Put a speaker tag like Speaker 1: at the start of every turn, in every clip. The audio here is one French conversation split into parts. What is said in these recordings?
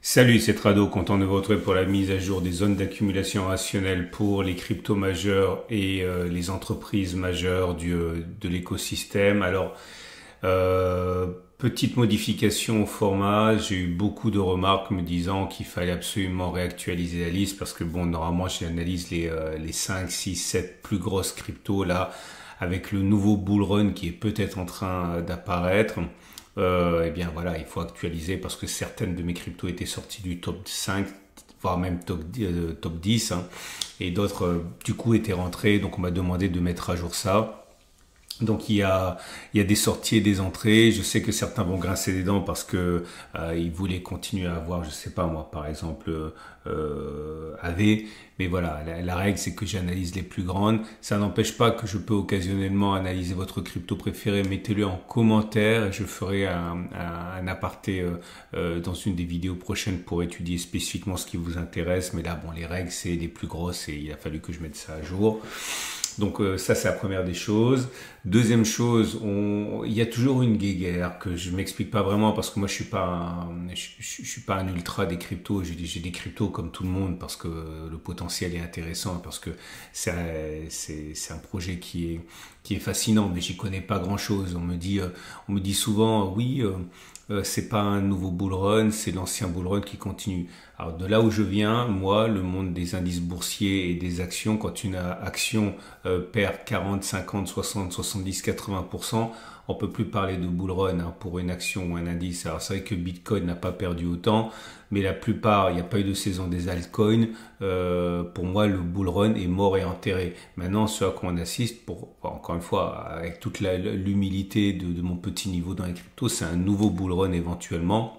Speaker 1: Salut, c'est Trado, content de vous retrouver pour la mise à jour des zones d'accumulation rationnelle pour les cryptos majeurs et les entreprises majeures de l'écosystème. Alors, petite modification au format, j'ai eu beaucoup de remarques me disant qu'il fallait absolument réactualiser la liste parce que bon, normalement j'analyse les 5, 6, 7 plus grosses cryptos là avec le nouveau bull run qui est peut-être en train d'apparaître. Eh bien voilà, il faut actualiser parce que certaines de mes cryptos étaient sorties du top 5, voire même top 10, hein, et d'autres du coup étaient rentrées, donc on m'a demandé de mettre à jour ça. Donc il y a des sorties et des entrées. Je sais que certains vont grincer des dents parce que ils voulaient continuer à avoir, je sais pas moi, par exemple AV. Mais voilà, la règle c'est que j'analyse les plus grandes. Ça n'empêche pas que je peux occasionnellement analyser votre crypto préféré. Mettez-le en commentaire. Je ferai un aparté dans une des vidéos prochaines pour étudier spécifiquement ce qui vous intéresse. Mais là, bon, les règles c'est les plus grosses et il a fallu que je mette ça à jour. Donc ça c'est la première des choses. Deuxième chose, il y a toujours une guéguerre que je m'explique pas vraiment parce que moi je suis pas je suis pas un ultra des cryptos. J'ai des cryptos comme tout le monde parce que le potentiel est intéressant, parce que c'est un projet qui est fascinant, mais j'y connais pas grand chose. On me dit souvent oui. C'est pas un nouveau bull run, c'est l'ancien bull run qui continue. Alors de là où je viens, moi, le monde des indices boursiers et des actions, quand une action perd 40, 50, 60, 70, 80%, on peut plus parler de bull run hein, pour une action ou un indice. Alors c'est vrai que Bitcoin n'a pas perdu autant, mais la plupart, il n'y a pas eu de saison des altcoins. Pour moi, le bull run est mort et enterré. Maintenant, ce à quoi on assiste, encore une fois, avec toute l'humilité de mon petit niveau dans les cryptos, c'est un nouveau bull run éventuellement.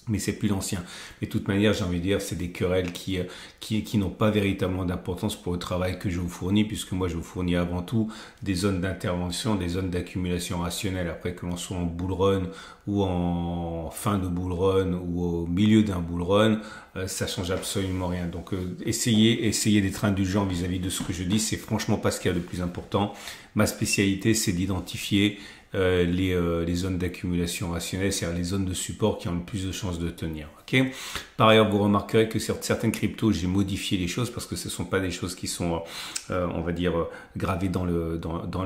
Speaker 1: Mais c'est plus l'ancien. Mais de toute manière, j'ai envie de dire, c'est des querelles qui n'ont pas véritablement d'importance pour le travail que je vous fournis, puisque moi, je vous fournis avant tout des zones d'intervention, des zones d'accumulation rationnelle. Après que l'on soit en bull run ou en fin de bull run ou au milieu d'un bull run, ça change absolument rien. Donc, essayez d'être indulgent vis-à-vis de ce que je dis. C'est franchement pas ce qu'il y a de plus important. Ma spécialité, c'est d'identifier les zones d'accumulation rationnelle, c'est-à-dire les zones de support qui ont le plus de chances de tenir. Okay. Par ailleurs, vous remarquerez que sur certaines cryptos, j'ai modifié les choses parce que ce ne sont pas des choses qui sont, on va dire, gravées dans le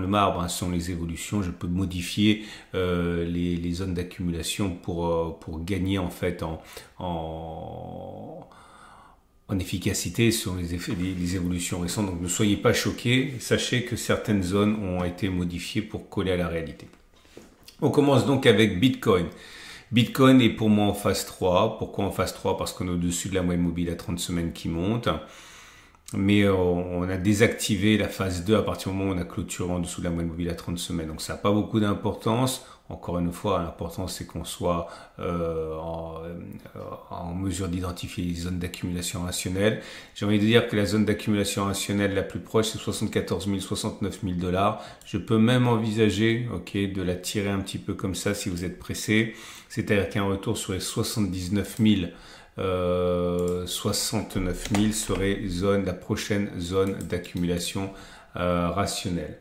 Speaker 1: marbre. Hein. Ce sont les évolutions. Je peux modifier les zones d'accumulation pour gagner en fait en efficacité sur les évolutions récentes. Donc ne soyez pas choqués, sachez que certaines zones ont été modifiées pour coller à la réalité. On commence donc avec Bitcoin. Bitcoin est pour moi en phase 3. Pourquoi en phase 3? Parce qu'on est au-dessus de la moyenne mobile à 30 semaines qui monte. Mais on a désactivé la phase 2 à partir du moment où on a clôturé en dessous de la moyenne mobile à 30 semaines. Donc ça n'a pas beaucoup d'importance. Encore une fois, l'important c'est qu'on soit en mesure d'identifier les zones d'accumulation rationnelle. J'ai envie de dire que la zone d'accumulation rationnelle la plus proche c'est 74 000, 69 000 $. Je peux même envisager, de la tirer un petit peu comme ça si vous êtes pressé. C'est-à-dire qu'un retour sur les 79 000 69 000 serait la prochaine zone d'accumulation rationnelle.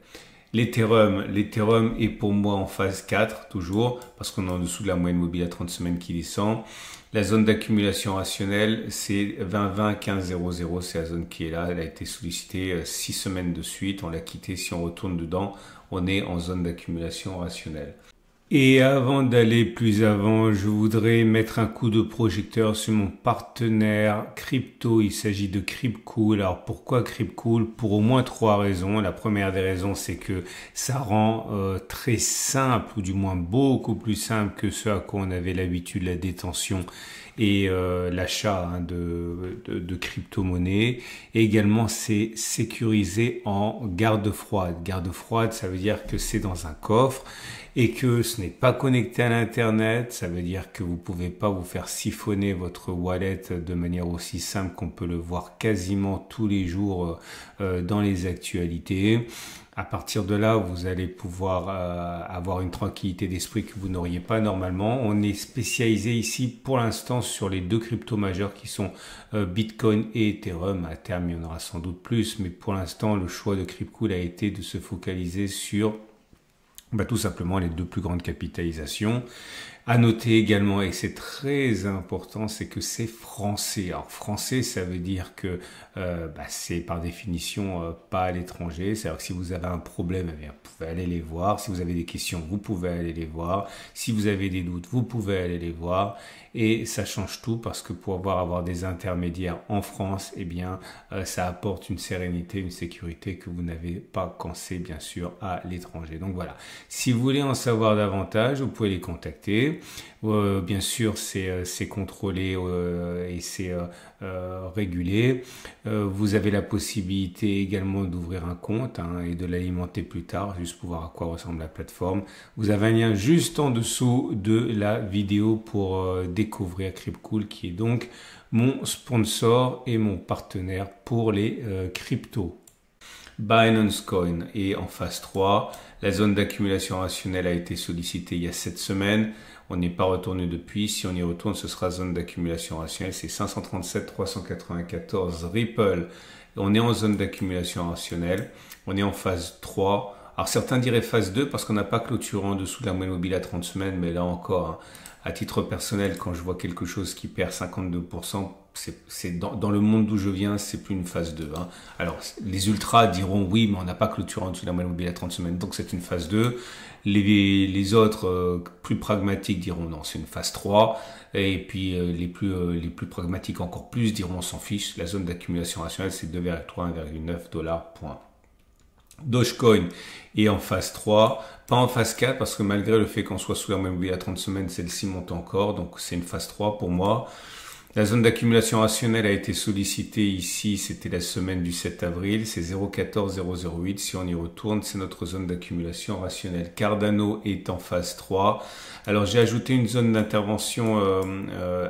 Speaker 1: L'Ethereum est pour moi en phase 4 toujours parce qu'on est en dessous de la moyenne mobile à 30 semaines qui descend. La zone d'accumulation rationnelle c'est 20-20, 15-0-0, c'est la zone qui est là, elle a été sollicitée 6 semaines de suite, on l'a quittée, si on retourne dedans, on est en zone d'accumulation rationnelle. Et avant d'aller plus avant, je voudrais mettre un coup de projecteur sur mon partenaire crypto. Il s'agit de Cryptcool. Alors pourquoi Cryptcool? Pour au moins 3 raisons. La première des raisons, c'est que ça rend très simple, ou du moins beaucoup plus simple que ce à quoi on avait l'habitude, la détention et l'achat de crypto-monnaies. Et également, c'est sécurisé en garde froide. Garde froide, ça veut dire que c'est dans un coffre et que ce n'est pas connecté à l'internet. Ça veut dire que vous pouvez pas vous faire siphonner votre wallet de manière aussi simple qu'on peut le voir quasiment tous les jours dans les actualités. À partir de là, vous allez pouvoir avoir une tranquillité d'esprit que vous n'auriez pas normalement. On est spécialisé ici pour l'instant sur les 2 cryptos majeurs qui sont Bitcoin et Ethereum. À terme, il y en aura sans doute plus, mais pour l'instant, le choix de Cryptcool a été de se focaliser sur tout simplement les 2 plus grandes capitalisations. À noter également, et c'est très important, c'est que c'est français. Alors français, ça veut dire que c'est par définition pas à l'étranger. C'est-à-dire que si vous avez un problème, eh bien, vous pouvez aller les voir. Si vous avez des questions, vous pouvez aller les voir. Si vous avez des doutes, vous pouvez aller les voir. Et ça change tout parce que pour avoir des intermédiaires en France, eh bien, ça apporte une sérénité, une sécurité que vous n'avez pas quand c'est bien sûr à l'étranger. Donc voilà. Si vous voulez en savoir davantage, vous pouvez les contacter. Bien sûr, c'est contrôlé et c'est régulé. Vous avez la possibilité également d'ouvrir un compte et de l'alimenter plus tard, juste pour voir à quoi ressemble la plateforme. Vous avez un lien juste en dessous de la vidéo pour découvrir Cryptcool, qui est donc mon sponsor et mon partenaire pour les cryptos. Binance Coin est en phase 3. La zone d'accumulation rationnelle a été sollicitée il y a 7 semaines. On n'est pas retourné depuis. Si on y retourne, ce sera zone d'accumulation rationnelle. C'est 537 394 Ripple. On est en zone d'accumulation rationnelle. On est en phase 3. Alors certains diraient phase 2 parce qu'on n'a pas clôturé en dessous de la moyenne mobile à 30 semaines. Mais là encore, à titre personnel, quand je vois quelque chose qui perd 52%, c'est dans le monde d'où je viens, c'est plus une phase 2. Alors, les ultras diront oui, mais on n'a pas clôturé en dessous de la moyenne mobile à 30 semaines, donc c'est une phase 2. Les autres, plus pragmatiques, diront non, c'est une phase 3. Et puis, les plus pragmatiques encore plus diront on s'en fiche. La zone d'accumulation rationnelle, c'est 2,3, 1,9 $. Point. Dogecoin est en phase 3, pas en phase 4 parce que malgré le fait qu'on soit sous la moyenne mobile à 30 semaines, celle-ci monte encore, donc c'est une phase 3 pour moi. La zone d'accumulation rationnelle a été sollicitée ici, c'était la semaine du 7 avril, c'est 0,14008. Si on y retourne, c'est notre zone d'accumulation rationnelle. Cardano est en phase 3. Alors j'ai ajouté une zone d'intervention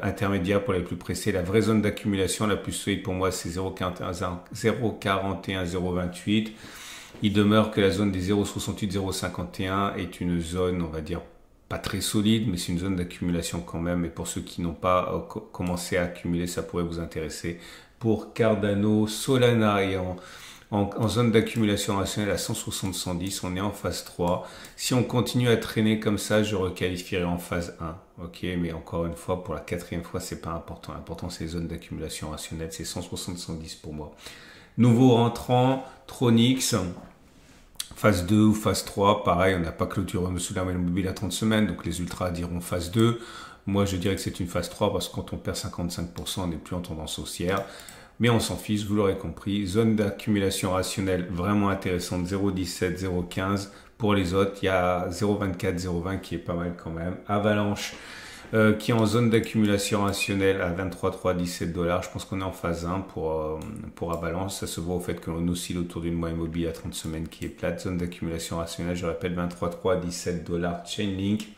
Speaker 1: intermédiaire pour les plus pressés. La vraie zone d'accumulation la plus solide pour moi, c'est 0,41028. Il demeure que la zone des 0,68-0,51 est une zone, on va dire, pas très solide, mais c'est une zone d'accumulation quand même. Et pour ceux qui n'ont pas commencé à accumuler, ça pourrait vous intéresser. Pour Cardano, Solana est en zone d'accumulation rationnelle à 160-110. On est en phase 3. Si on continue à traîner comme ça, je requalifierai en phase 1. Ok, mais encore une fois, pour la 4e fois, c'est pas important. L'important, c'est les zones d'accumulation rationnelle. C'est 160-110 pour moi. Nouveau rentrant, Tronix. Phase 2 ou phase 3, pareil, on n'a pas clôturé en dessous de la moyenne mobile à 30 semaines, donc les ultras diront phase 2. Moi, je dirais que c'est une phase 3 parce que quand on perd 55%, on n'est plus en tendance haussière. Mais on s'en fiche, vous l'aurez compris. Zone d'accumulation rationnelle vraiment intéressante, 0,17, 0,15. Pour les autres, il y a 0,24, 0,20 qui est pas mal quand même. Avalanche qui est en zone d'accumulation rationnelle à 23,317 $. Je pense qu'on est en phase 1 pour Avalanche. Ça se voit au fait que l'on oscille autour d'une moyenne mobile à 30 semaines qui est plate. Zone d'accumulation rationnelle, je répète, 23,317 $. Chainlink.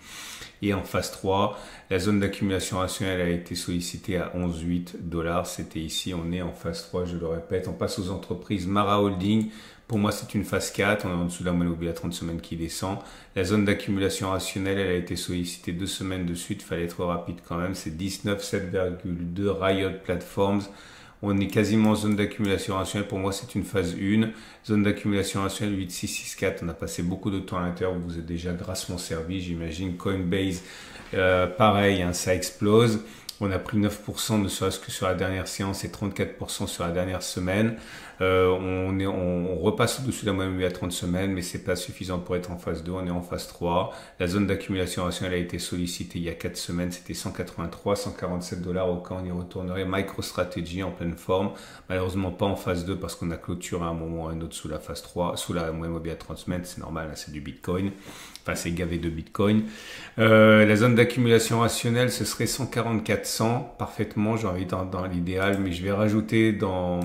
Speaker 1: Et en phase 3, la zone d'accumulation rationnelle a été sollicitée à 11,8 $. C'était ici, on est en phase 3, je le répète. On passe aux entreprises. Mara Holding. Pour moi, c'est une phase 4. On est en dessous de la moyenne mobile à 30 semaines qui descend. La zone d'accumulation rationnelle, elle a été sollicitée 2 semaines de suite. Il fallait être rapide quand même. C'est 19,7,2 Riot Platforms. On est quasiment en zone d'accumulation rationnelle. Pour moi, c'est une phase 1. Zone d'accumulation rationnelle 8,664. On a passé beaucoup de temps à l'intérieur. Vous vous êtes déjà grassement servi, j'imagine. Coinbase, pareil, ça explose. On a pris 9% ne serait-ce que sur la dernière séance et 34% sur la dernière semaine. On repasse au-dessus de la moyenne mobile à 30 semaines, mais c'est pas suffisant pour être en phase 2. On est en phase 3. La zone d'accumulation rationnelle a été sollicitée il y a 4 semaines. C'était 183, 147 $. Au cas où on y retournerait. MicroStrategy en pleine forme. Malheureusement pas en phase 2 parce qu'on a clôturé à un moment ou à un autre sous la phase 3, sous la moyenne mobile à 30 semaines. C'est normal, c'est du Bitcoin. Enfin, c'est gavé de Bitcoin. La zone d'accumulation rationnelle, ce serait 144-100. Parfaitement, j'ai envie dans l'idéal, mais je vais rajouter dans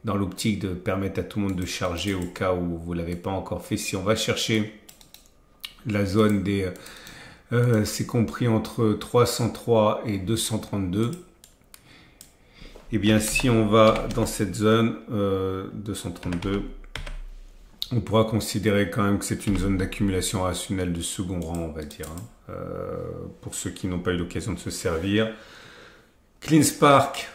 Speaker 1: l'optique de permettre à tout le monde de charger au cas où vous ne l'avez pas encore fait. Si on va chercher la zone des... c'est compris entre 303 et 232. Eh bien, si on va dans cette zone 232, on pourra considérer quand même que c'est une zone d'accumulation rationnelle de second rang, on va dire, pour ceux qui n'ont pas eu l'occasion de se servir. CleanSpark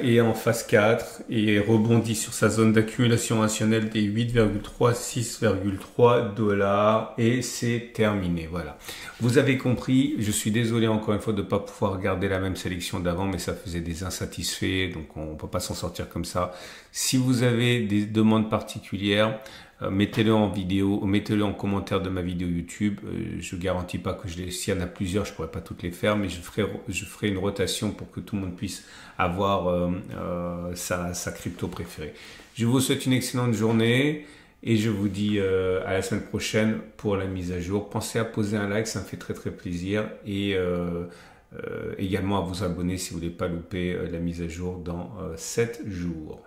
Speaker 1: est en phase 4 et rebondit sur sa zone d'accumulation rationnelle des 8,36,3 dollars et c'est terminé. Voilà. Vous avez compris, je suis désolé encore une fois de ne pas pouvoir garder la même sélection d'avant, mais ça faisait des insatisfaits, donc on ne peut pas s'en sortir comme ça. Si vous avez des demandes particulières, mettez-le en vidéo, mettez-le en commentaire de ma vidéo YouTube. Je garantis pas que s'il y en a plusieurs, je pourrais pas toutes les faire, mais je ferai une rotation pour que tout le monde puisse avoir sa crypto préférée. Je vous souhaite une excellente journée et je vous dis à la semaine prochaine pour la mise à jour. Pensez à poser un like, ça me fait très très plaisir et également à vous abonner si vous voulez pas louper la mise à jour dans 7 jours.